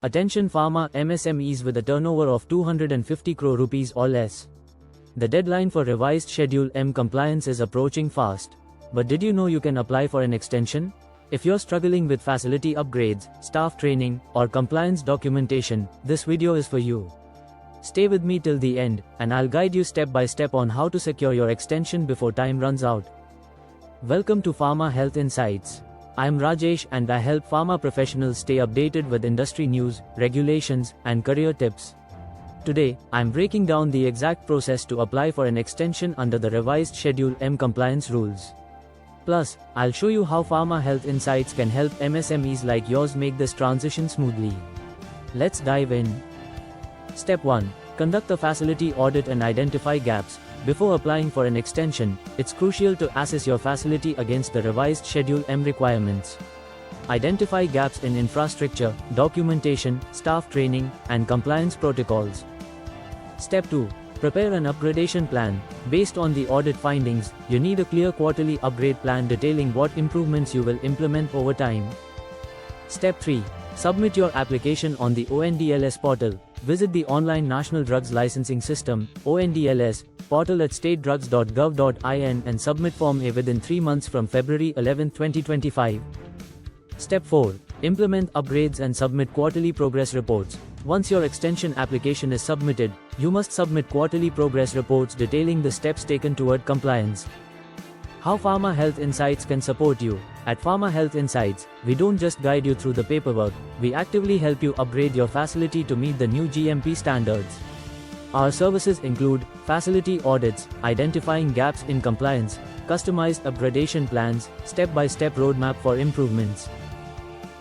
Attention Pharma MSMEs with a turnover of 250 crore rupees or less. The deadline for revised Schedule M compliance is approaching fast. But did you know you can apply for an extension? If you're struggling with facility upgrades, staff training, or compliance documentation, this video is for you. Stay with me till the end, and I'll guide you step by step on how to secure your extension before time runs out. Welcome to PharmaHealth Insights. I'm Rajesh and I help pharma professionals stay updated with industry news, regulations, and career tips. Today, I'm breaking down the exact process to apply for an extension under the revised Schedule M compliance rules. Plus, I'll show you how PharmaHealth Insights can help MSMEs like yours make this transition smoothly. Let's dive in. Step 1. Conduct a facility audit and identify gaps. Before applying for an extension, it's crucial to assess your facility against the revised Schedule M requirements. Identify gaps in infrastructure, documentation, staff training, and compliance protocols. Step 2. Prepare an upgradation plan. Based on the audit findings, you need a clear quarterly upgrade plan detailing what improvements you will implement over time. Step 3. Submit your application on the ONDLS portal. Visit the Online National Drugs Licensing System (ONDLS) portal at statedrugs.gov.in and submit Form A within 3 months from February 11, 2025. Step 4. Implement upgrades and submit quarterly progress reports. Once your extension application is submitted, you must submit quarterly progress reports detailing the steps taken toward compliance. How PharmaHealth Insights can support you. At PharmaHealth Insights, we don't just guide you through the paperwork, we actively help you upgrade your facility to meet the new GMP standards. Our services include facility audits, identifying gaps in compliance, customized upgradation plans, step-by-step roadmap for improvements.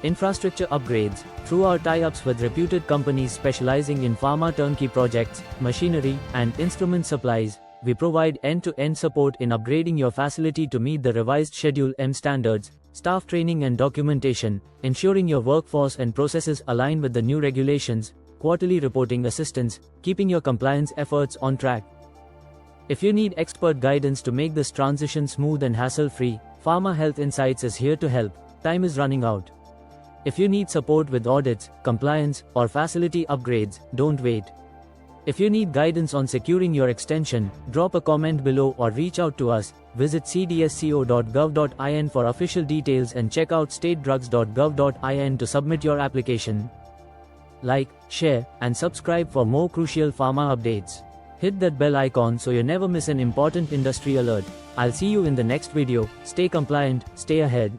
Infrastructure upgrades. Through our tie-ups with reputed companies specializing in pharma turnkey projects, machinery, and instrument supplies, we provide end-to-end support in upgrading your facility to meet the revised Schedule M standards, staff training and documentation, ensuring your workforce and processes align with the new regulations, quarterly reporting assistance, keeping your compliance efforts on track. If you need expert guidance to make this transition smooth and hassle-free, PharmaHealth Insights is here to help. Time is running out. If you need support with audits, compliance, or facility upgrades, don't wait. If you need guidance on securing your extension, drop a comment below or reach out to us. Visit CDSCO.gov.in for official details and check out statedrugs.gov.in to submit your application. Like, share, and subscribe for more crucial pharma updates. Hit that bell icon so you never miss an important industry alert. I'll see you in the next video. Stay compliant, stay ahead.